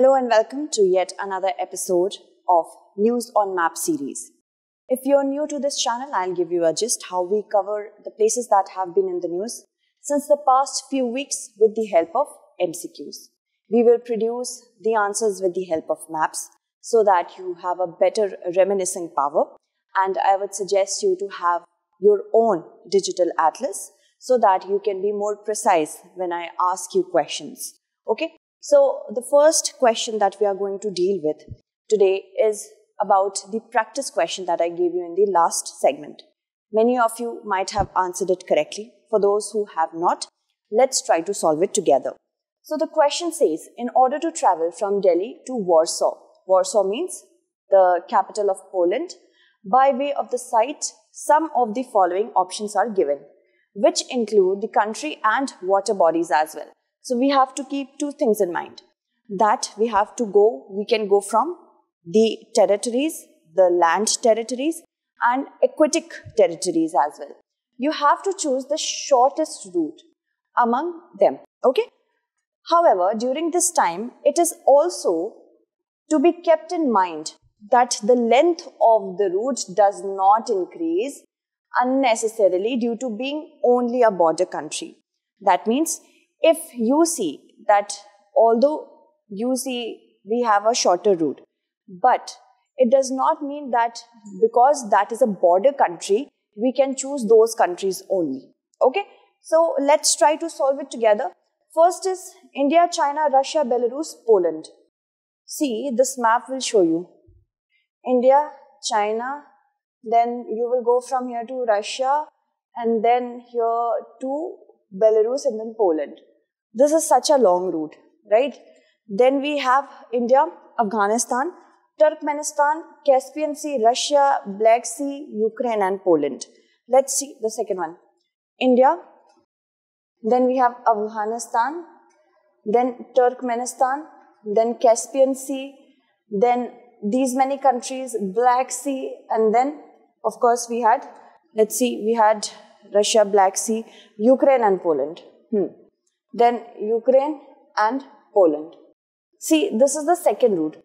Hello and welcome to yet another episode of News on Map series. If you're new to this channel, I'll give you a gist how we cover the places that have been in the news since the past few weeks with the help of MCQs. We will produce the answers with the help of maps so that you have a better reminiscing power, and I would suggest you to have your own digital atlas so that you can be more precise when I ask you questions. Okay? So the first question that we are going to deal with today is about the practice question that I gave you in the last segment. Many of you might have answered it correctly. For those who have not, let's try to solve it together. So the question says, in order to travel from Delhi to Warsaw, Warsaw means the capital of Poland, by way of the site, some of the following options are given, which include the country and water bodies as well. So we have to keep two things in mind, that we can go from the territories, the land territories and aquatic territories as well. You have to choose the shortest route among them, okay? However, during this time, it is also to be kept in mind that the length of the route does not increase unnecessarily due to being only a border country. That means, if you see that although we have a shorter route, but it does not mean that because that is a border country, we can choose those countries only. Okay? So let's try to solve it together. First is India, China, Russia, Belarus, Poland. See, this map will show you India, China, then you will go from here to Russia and then here to Belarus and then Poland. This is such a long route, right? Then we have India, Afghanistan, Turkmenistan, Caspian Sea, Russia, Black Sea, Ukraine and Poland. Let's see the second one. India, then we have Afghanistan, then Turkmenistan, then Caspian Sea, then these many countries, Black Sea, and then of course we had Russia, Black Sea, Ukraine and Poland. Then Ukraine and Poland. See, this is the second route.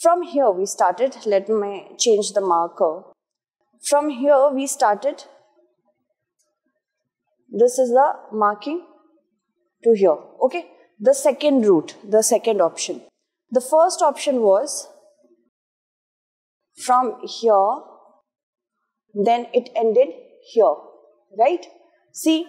From here we started, let me change the marker. From here we started, this is the marking to here, okay? The second route, the second option. The first option was from here, then it ended here, right? See,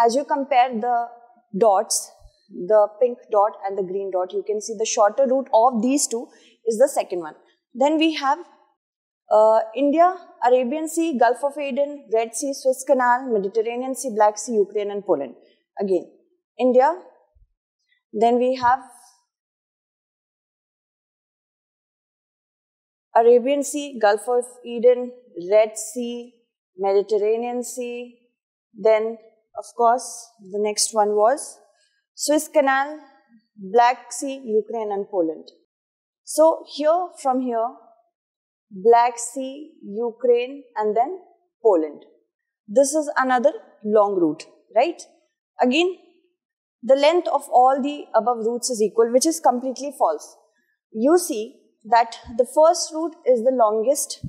as you compare the dots, the pink dot and the green dot, you can see the shorter route of these two is the second one. Then we have India, Arabian Sea, Gulf of Aden, Red Sea, Suez Canal, Mediterranean Sea, Black Sea, Ukraine and Poland. Again, India. Then we have Arabian Sea, Gulf of Aden, Red Sea, Mediterranean Sea. Then, of course, the next one was Suez Canal, Black Sea, Ukraine and Poland. So here, from here, Black Sea, Ukraine and then Poland. This is another long route, right? Again, the length of all the above routes is equal, which is completely false. You see that the first route is the longest.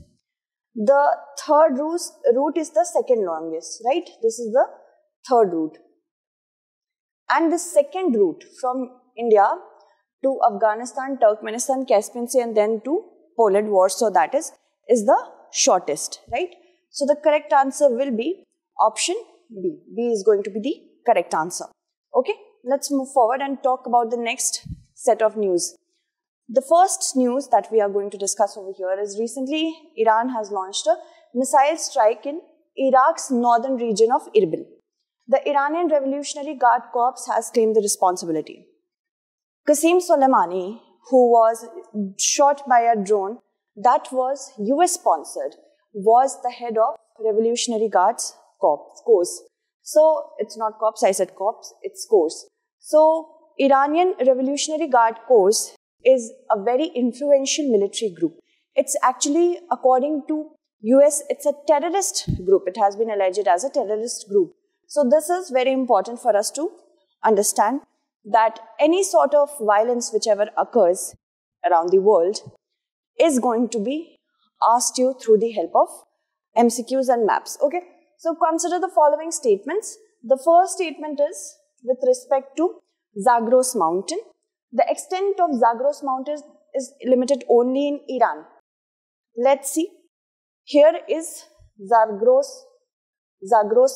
The third route is the second longest, right? This is the third route. And the second route from India to Afghanistan, Turkmenistan, Caspian Sea and then to Poland, Warsaw, that is the shortest, right? So the correct answer will be option B. B is going to be the correct answer. Okay, let's move forward and talk about the next set of news. The first news that we are going to discuss over here is recently Iran has launched a missile strike in Iraq's northern region of Erbil. The Iranian Revolutionary Guard Corps has claimed the responsibility. Qasem Soleimani, who was shot by a drone that was US sponsored, was the head of Revolutionary Guards Corps. So it's not corps, I said corps, it's corps. So Iranian Revolutionary Guard Corps is a very influential military group. It's actually, according to US, it's a terrorist group. It has been alleged as a terrorist group. So this is very important for us to understand that any sort of violence whichever occurs around the world is going to be asked you through the help of MCQs and maps. Okay, so consider the following statements. The first statement is with respect to Zagros mountain. The extent of Zagros mountain is limited only in Iran. Let's see. Here is Zagros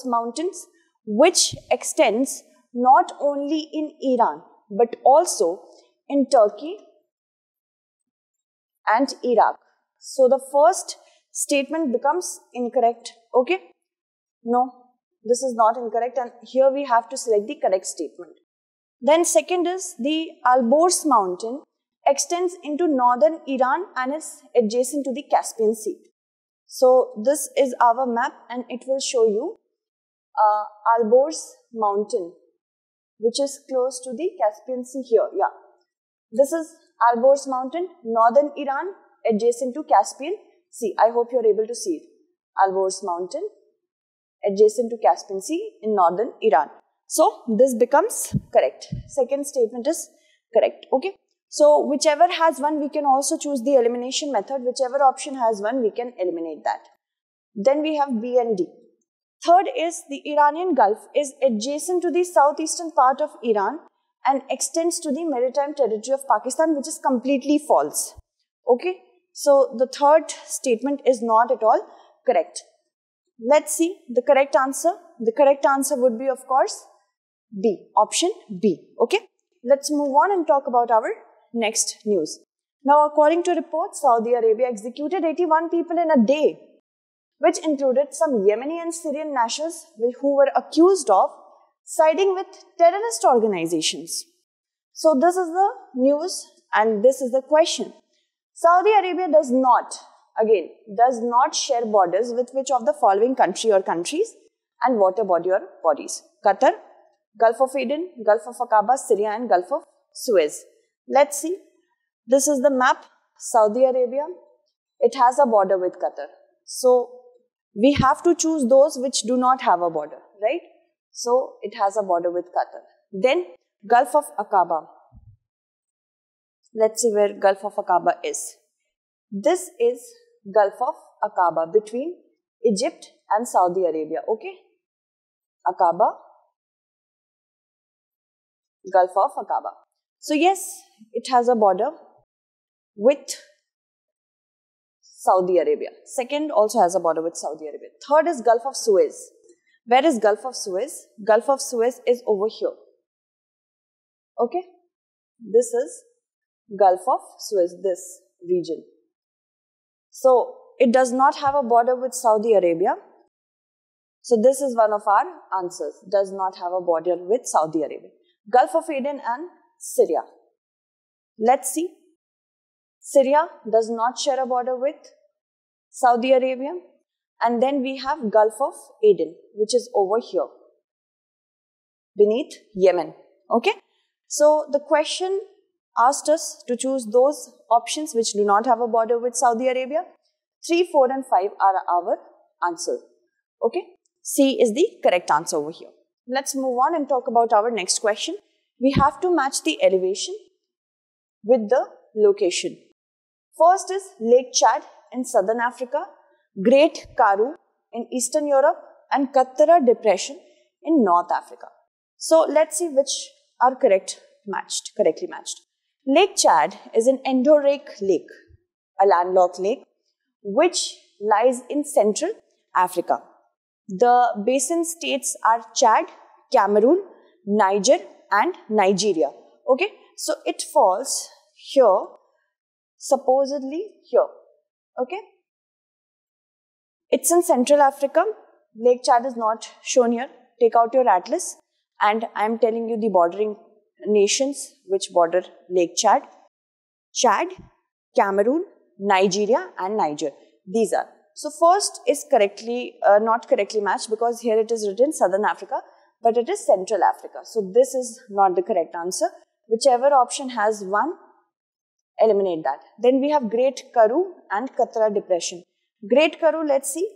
mountains, which extends not only in Iran but also in Turkey and Iraq. So the first statement becomes incorrect. Okay? No, this is not incorrect, and here we have to select the correct statement. Then second is the Alborz mountain extends into northern Iran and is adjacent to the Caspian Sea. So this is our map, and it will show you Alborz mountain, which is close to the Caspian Sea here. Yeah, this is Alborz mountain, northern Iran, adjacent to Caspian Sea. I hope you are able to see it. Alborz mountain, adjacent to Caspian Sea in northern Iran. So this becomes correct. Second statement is correct. Okay. So whichever has one, we can also choose the elimination method. Whichever option has one, we can eliminate that. Then we have B and D. Third is the Iranian Gulf is adjacent to the southeastern part of Iran and extends to the maritime territory of Pakistan, which is completely false. Okay. So the third statement is not at all correct. Let's see the correct answer. The correct answer would be, of course, B. Option B. Okay. Let's move on and talk about our next news. Now, according to reports, Saudi Arabia executed 81 people in a day, which included some Yemeni and Syrian nationals who were accused of siding with terrorist organizations. So this is the news and this is the question. Saudi Arabia does not share borders with which of the following country or countries and water body or bodies? Qatar, Gulf of Aden, Gulf of Aqaba, Syria and Gulf of Suez. Let's see. This is the map. Saudi Arabia. It has a border with Qatar. So we have to choose those which do not have a border, right? So it has a border with Qatar. Then Gulf of Aqaba. Let's see where Gulf of Aqaba is. This is Gulf of Aqaba between Egypt and Saudi Arabia. Okay? Aqaba. Gulf of Aqaba. So yes, it has a border with Saudi Arabia. Second also has a border with Saudi Arabia. Third is Gulf of Suez. Where is Gulf of Suez? Gulf of Suez is over here. Okay? This is Gulf of Suez, this region. So it does not have a border with Saudi Arabia. So this is one of our answers. Does not have a border with Saudi Arabia. Gulf of Aden and Syria. Let's see. Syria does not share a border with Saudi Arabia. And then we have Gulf of Aden, which is over here, beneath Yemen. Okay? So the question asked us to choose those options which do not have a border with Saudi Arabia. 3, 4 and 5 are our answer. Okay? C is the correct answer over here. Let's move on and talk about our next question. We have to match the elevation with the location. First is Lake Chad in southern Africa, Great Karoo in Eastern Europe and Qattara Depression in North Africa. So let's see which are correctly matched. Lake Chad is an endorheic lake, a landlocked lake, which lies in Central Africa. The basin states are Chad, Cameroon, Niger and Nigeria. Okay, so it falls here, supposedly here. Okay, it's in Central Africa. Lake Chad is not shown here. Take out your atlas and I am telling you the bordering nations which border Lake Chad. Chad, Cameroon, Nigeria and Niger. These are. So first is not correctly matched because here it is written Southern Africa, but it is Central Africa. So this is not the correct answer. Whichever option has one, eliminate that. Then we have Great Karoo and Qattara Depression. Great Karoo, let's see.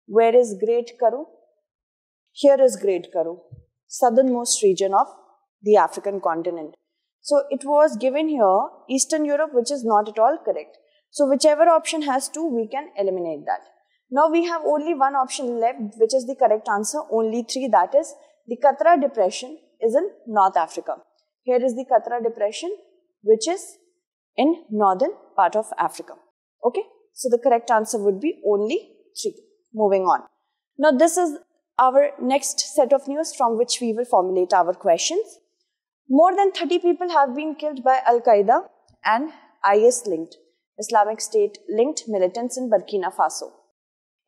Where is Great Karoo? Here is Great Karoo, southernmost region of the African continent. So it was given here Eastern Europe, which is not at all correct. So whichever option has 2, we can eliminate that. Now we have only one option left, which is the correct answer, only 3, that is the 𝐶𝐸𝐻 Depression is in North Africa. Here is the 𝐶𝐸𝐻 Depression, which is in northern part of Africa. Okay, so the correct answer would be only 3. Moving on. Now this is our next set of news from which we will formulate our questions. More than 30 people have been killed by Al-Qaeda and IS-linked, Islamic State-linked militants in Burkina Faso.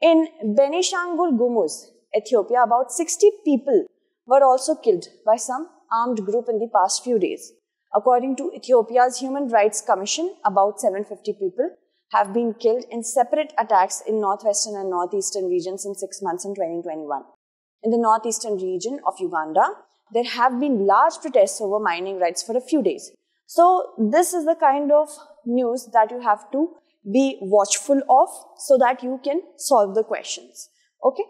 In Benishangul Gumuz, Ethiopia, about 60 people were also killed by some armed group in the past few days. According to Ethiopia's Human Rights Commission, about 750 people have been killed in separate attacks in northwestern and northeastern regions in 6 months in 2021. In the northeastern region of Uganda, there have been large protests over mining rights for a few days. So this is the kind of news that you have to be watchful of so that you can solve the questions. Okay.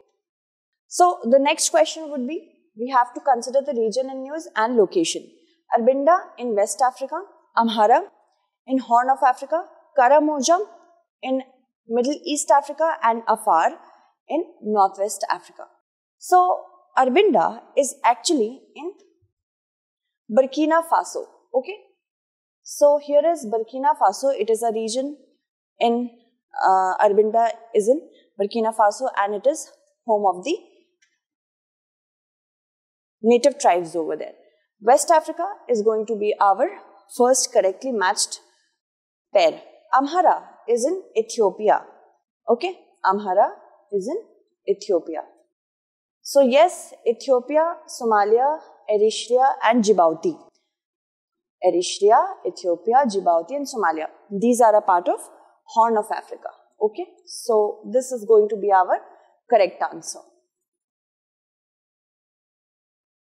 So the next question would be, we have to consider the region in news and location. Arbinda in West Africa, Amhara in Horn of Africa, Karamoja in Middle East Africa, and Afar in Northwest Africa. So Arbinda is actually in Burkina Faso. Okay. So here is Burkina Faso. It is a region in Arbinda is in Burkina Faso, and it is home of the native tribes over there. West Africa is going to be our first correctly matched pair. Amhara is in Ethiopia. Okay, Amhara is in Ethiopia. So yes, Ethiopia, Somalia, Eritrea and Djibouti. Eritrea, Ethiopia, Djibouti and Somalia. These are a part of Horn of Africa. Okay, so this is going to be our correct answer.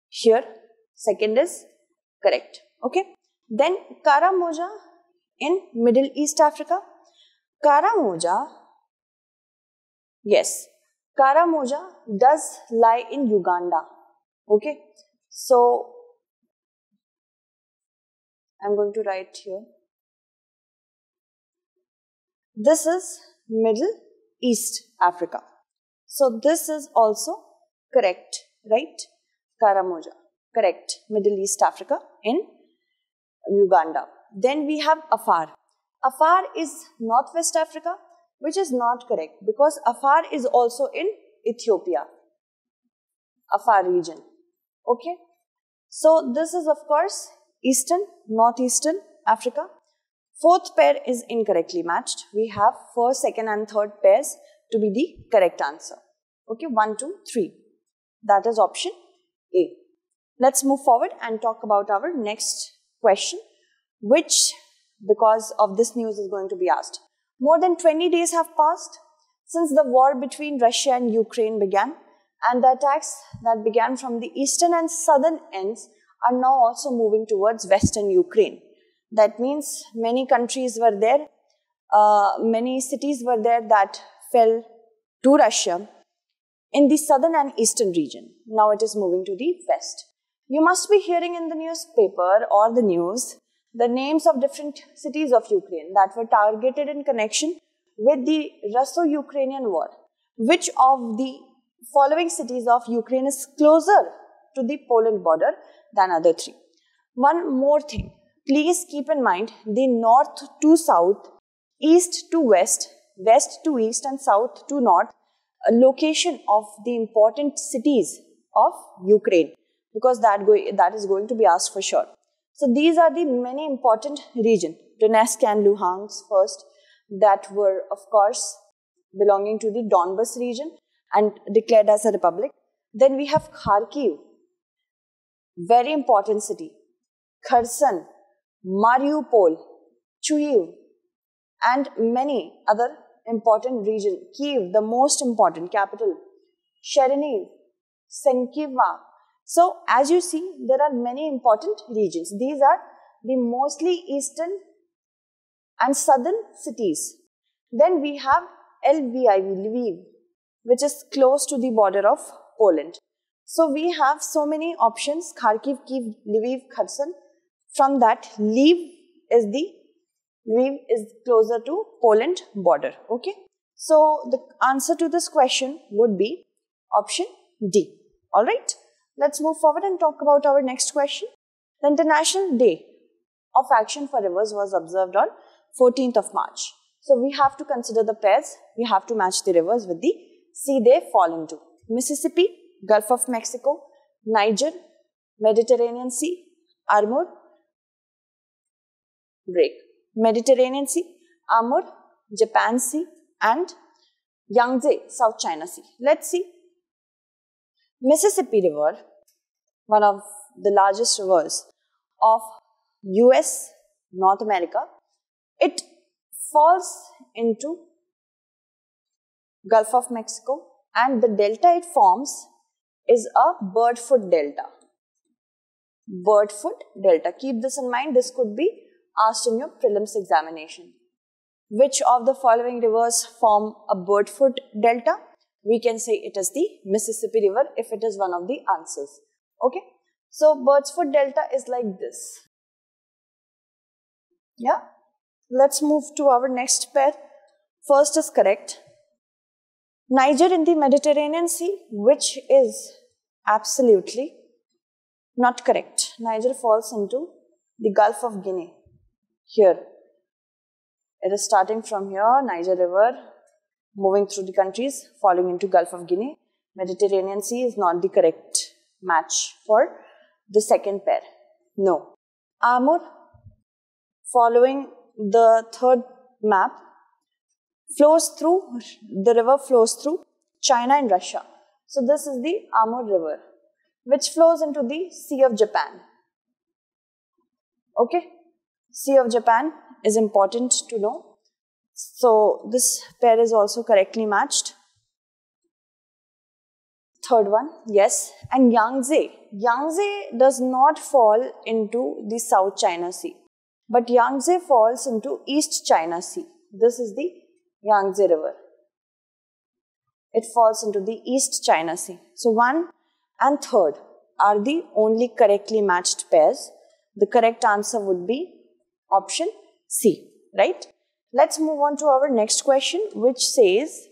Here, second is correct. Okay, then Karamoja in Middle East Africa. Karamoja, yes, Karamoja does lie in Uganda. Okay, so I'm going to write here. This is Middle East Africa. So this is also correct, right? Karamoja, correct. Middle East Africa in Uganda. Then we have Afar. Afar is Northwest Africa, which is not correct because Afar is also in Ethiopia. Afar region. Okay. So this is of course Eastern, Northeastern Africa. Fourth pair is incorrectly matched. We have first, second and third pairs to be the correct answer. Okay, 1, 2, 3. That is option A. Let's move forward and talk about our next question, which because of this news is going to be asked. More than 20 days have passed since the war between Russia and Ukraine began, and the attacks that began from the eastern and southern ends are now also moving towards western Ukraine. That means many countries were there, many cities were there that fell to Russia in the southern and eastern region. Now it is moving to the west. You must be hearing in the newspaper or the news the names of different cities of Ukraine that were targeted in connection with the Russo-Ukrainian war. Which of the following cities of Ukraine is closer to the Poland border than other 3? One more thing. Please keep in mind the north to south, east to west, west to east and south to north location of the important cities of Ukraine, because that is going to be asked for sure. So these are the many important regions, Donetsk and Luhansk first, that were of course belonging to the Donbas region and declared as a republic. Then we have Kharkiv, very important city, Kherson, Mariupol, Chuiv, and many other important regions. Kyiv, the most important capital, Chernihiv, Senkiva. So as you see, there are many important regions. These are the mostly eastern and southern cities. Then we have Lviv, which is close to the border of Poland. So we have so many options: Kharkiv, Kyiv, Lviv, Kherson. From that, Lviv is closer to Poland border. Okay. So the answer to this question would be option D. All right. Let's move forward and talk about our next question. The International Day of Action for Rivers was observed on 14th of March. So we have to consider the pairs. We have to match the rivers with the sea they fall into. Mississippi, Gulf of Mexico, Niger, Mediterranean Sea, Amur, Mediterranean Sea, Amur, Japan Sea, and Yangtze, South China Sea. Let's see. Mississippi River, one of the largest rivers of US, North America, it falls into Gulf of Mexico, and the delta it forms is a bird foot delta. Bird foot delta. Keep this in mind. This could be asked in your prelims examination. Which of the following rivers form a bird foot delta? We can say it is the Mississippi River if it is one of the answers. Okay. So bird's foot delta is like this. Yeah. Let's move to our next pair. First is correct. Niger in the Mediterranean Sea, which is absolutely not correct. Niger falls into the Gulf of Guinea. Here. It is starting from here, Niger River, moving through the countries, falling into Gulf of Guinea. Mediterranean Sea is not the correct match for the second pair. No. Amur, following the third map, the river flows through China and Russia. So this is the Amur River, which flows into the Sea of Japan. Okay. Sea of Japan is important to know. So this pair is also correctly matched. Third one, yes. And Yangtze. Yangtze does not fall into the South China Sea, but Yangtze falls into East China Sea. This is the Yangtze River. It falls into the East China Sea. So 1 and 3rd are the only correctly matched pairs. The correct answer would be option C, right? Let's move on to our next question, which says,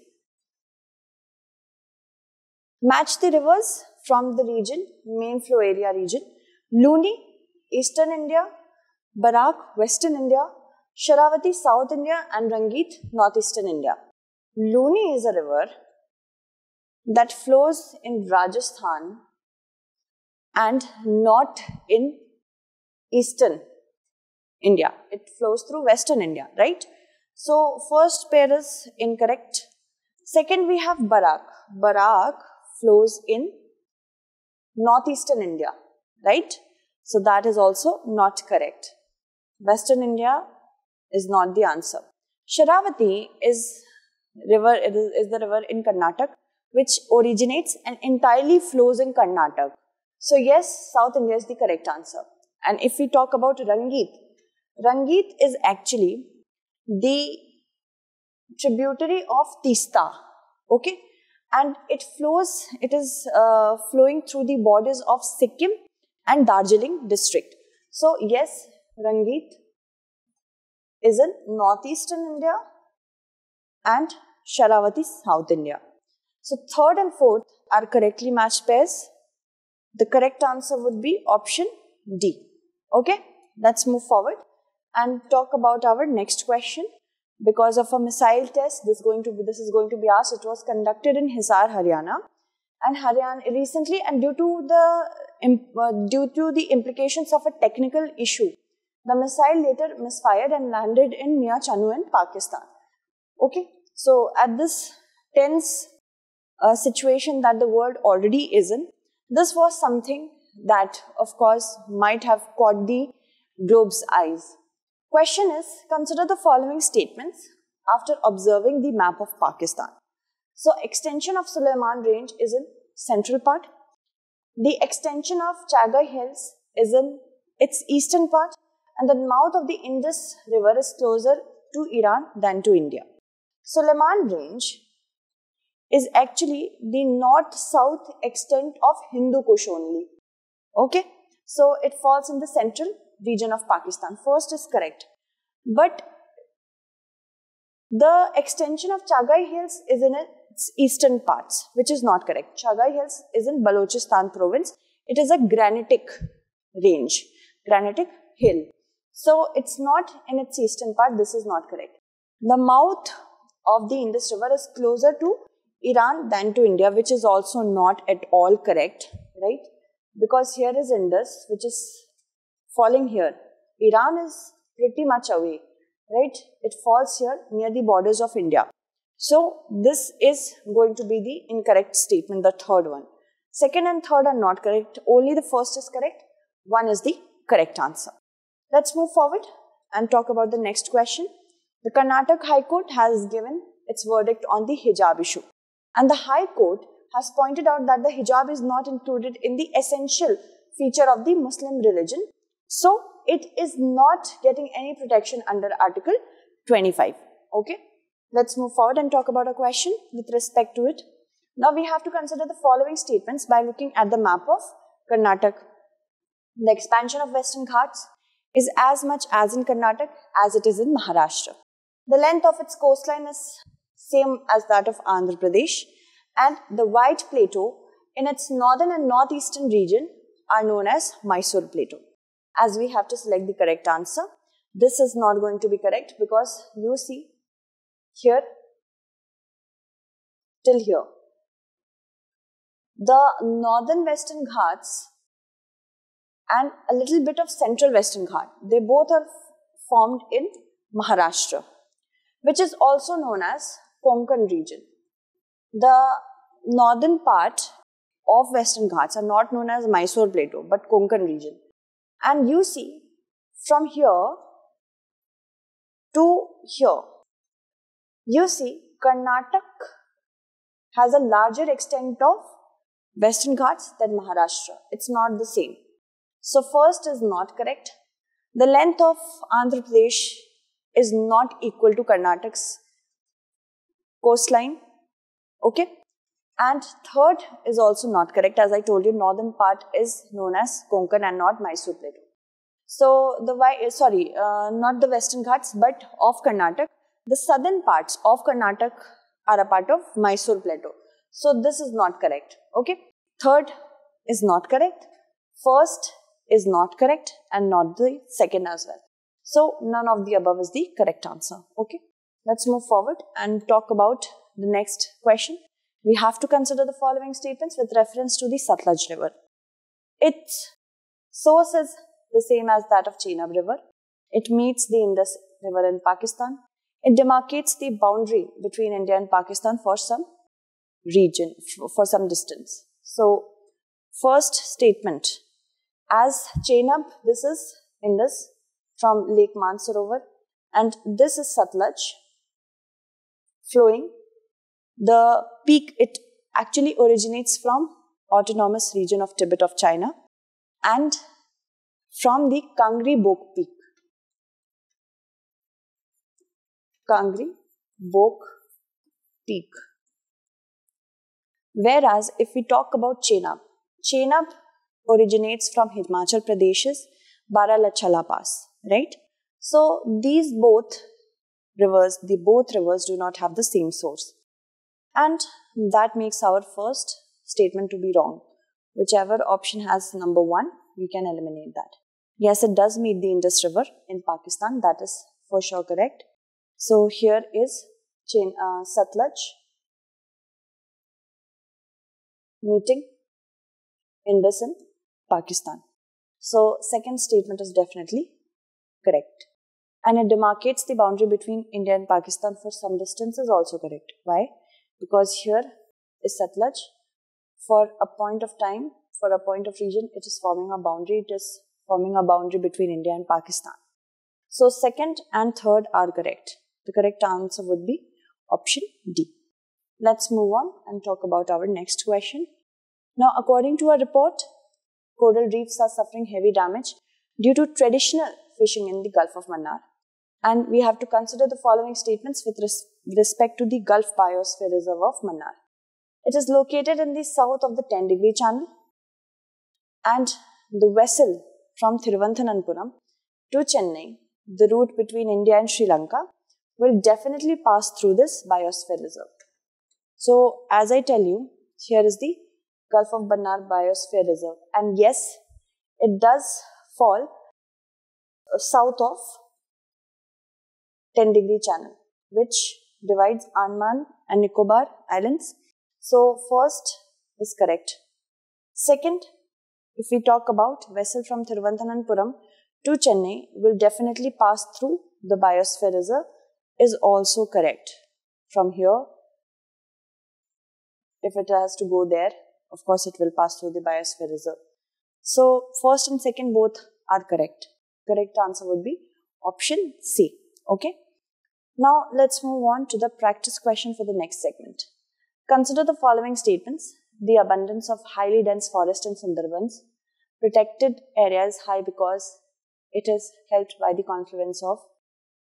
match the rivers from the region, main flow area region. Luni, Eastern India, Barak, Western India, Sharavati, South India, and Rangit, Northeastern India. Luni is a river that flows in Rajasthan and not in Eastern India. It flows through Western India, right? So, first pair is incorrect. Second, we have Barak. Barak flows in Northeastern India, right? So, that is also not correct. Western India is not the answer. Sharavati is the river in Karnataka, which originates and entirely flows in Karnataka. So, yes, South India is the correct answer. And if we talk about Rangit, Rangit is actually the tributary of Teesta, okay? And it is flowing through the borders of Sikkim and Darjeeling district. So, yes, Rangit is in Northeastern India and Sharavati, South India. So, 3rd and 4th are correctly matched pairs. The correct answer would be option D. Okay, let's move forward and talk about our next question. Because of a missile test, this is going to be asked. It was conducted in Hisar, Haryana, and recently, and due to the implications of a technical issue, the missile later misfired and landed in near Chanu in Pakistan. Okay, so at this tense situation that the world already is in, this was something that, of course, might have caught the globe's eyes. Question is, consider the following statements after observing the map of Pakistan. So, extension of Suleiman Range is in central part. The extension of Chagai Hills is in its eastern part. And the mouth of the Indus River is closer to Iran than to India. Suleiman Range is actually the north-south extent of Hindu Kush only. Okay, so it falls in the central region of Pakistan. First is correct. But the extension of 𝐃𝐫𝐢𝐬𝐡𝐭𝐢 Hills is in its eastern parts, which is not correct. 𝐃𝐫𝐢𝐬𝐡𝐭𝐢 Hills is in Balochistan province. It is a granitic range, granitic hill. So it's not in its eastern part. This is not correct. The mouth of the Indus River is closer to Iran than to India, which is also not at all correct, right? Because here is Indus, which is falling here. Iran is pretty much away, right? It falls here near the borders of India. So this is going to be the incorrect statement, the third one. Second and third are not correct. Only the first is correct. One is the correct answer. Let's move forward and talk about the next question. The Karnataka High Court has given its verdict on the hijab issue. And the High Court has pointed out that the hijab is not included in the essential feature of the Muslim religion. So it is not getting any protection under Article 25. Okay, let's move forward and talk about a question with respect to it. Now we have to consider the following statements by looking at the map of Karnataka. The expansion of Western Ghats is as much as in Karnataka as it is in Maharashtra. The length of its coastline is same as that of Andhra Pradesh, and the White Plateau in its northern and northeastern region are known as Mysore Plateau. As we have to select the correct answer, this is not going to be correct because you see here till here. The northern Western Ghats and a little bit of central Western Ghat, they both are formed in Maharashtra, which is also known as Konkan region. The northern part of Western Ghats are not known as Mysore Plateau, but Konkan region. And you see, from here to here, you see Karnataka has a larger extent of Western Ghats than Maharashtra. It's not the same. So first is not correct. The length of Andhra Pradesh is not equal to Karnataka's coastline. Okay. And third is also not correct. As I told you, northern part is known as Konkan and not Mysore Plateau. So not the Western Ghats, but of Karnataka. The southern parts of Karnataka are a part of Mysore Plateau. So this is not correct. Okay. Third is not correct. First is not correct and not the second as well. So none of the above is the correct answer. Okay. Let's move forward and talk about the next question. We have to consider the following statements with reference to the Satluj River. Its source is the same as that of Chenab River. It meets the Indus River in Pakistan. It demarcates the boundary between India and Pakistan for some region, for some distance. So, first statement, as Chenab, this is Indus from Lake Mansarovar, and this is Satluj flowing. The peak, it actually originates from autonomous region of Tibet of China and from the 𝐃𝐫𝐢𝐬𝐡𝐭𝐢 peak. 𝐃𝐃𝐫𝐢𝐬𝐡𝐭𝐢 peak. Whereas if we talk about Chenab originates from Himachal Pradesh's Baralachala Pass, right? So these both rivers do not have the same source. And that makes our first statement to be wrong. Whichever option has number 1, we can eliminate that. Yes, it does meet the Indus River in Pakistan. That is for sure correct. So here is Satluj meeting Indus in Pakistan. So second statement is definitely correct. And it demarcates the boundary between India and Pakistan for some distance is also correct. Why? Because here is Satluj. For a point of time, for a point of region, it is forming a boundary. It is forming a boundary between India and Pakistan. So second and third are correct. The correct answer would be option D. Let's move on and talk about our next question. Now, according to a report, coral reefs are suffering heavy damage due to traditional fishing in the Gulf of Mannar. And we have to consider the following statements with respect to the Gulf Biosphere Reserve of Mannar. It is located in the south of the 10-degree channel, and the vessel from Thiruvananthapuram to Chennai, the route between India and Sri Lanka, will definitely pass through this biosphere reserve. So, as I tell you, here is the Gulf of Mannar Biosphere Reserve, and yes, it does fall south of 10-degree channel, which divides Andaman and Nicobar Islands. So, first is correct. Second, if we talk about vessel from Thiruvananthapuram to Chennai will definitely pass through the biosphere reserve is also correct. From here, if it has to go there, of course it will pass through the biosphere reserve. So, first and second both are correct. Correct answer would be option C. Okay. Now, let's move on to the practice question for the next segment. Consider the following statements. The abundance of highly dense forest in Sundarbans. Protected area is high because it is helped by the confluence of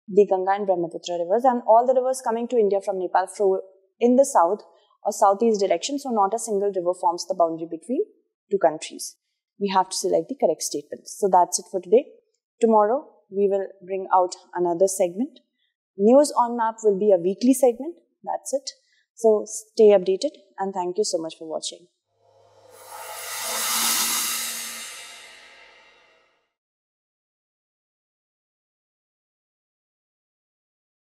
the Ganga and Brahmaputra rivers, and all the rivers coming to India from Nepal flow in the south or southeast direction, so not a single river forms the boundary between two countries. We have to select the correct statements. So that's it for today. Tomorrow, we will bring out another segment. News on Map will be a weekly segment. That's it. So stay updated and thank you so much for watching.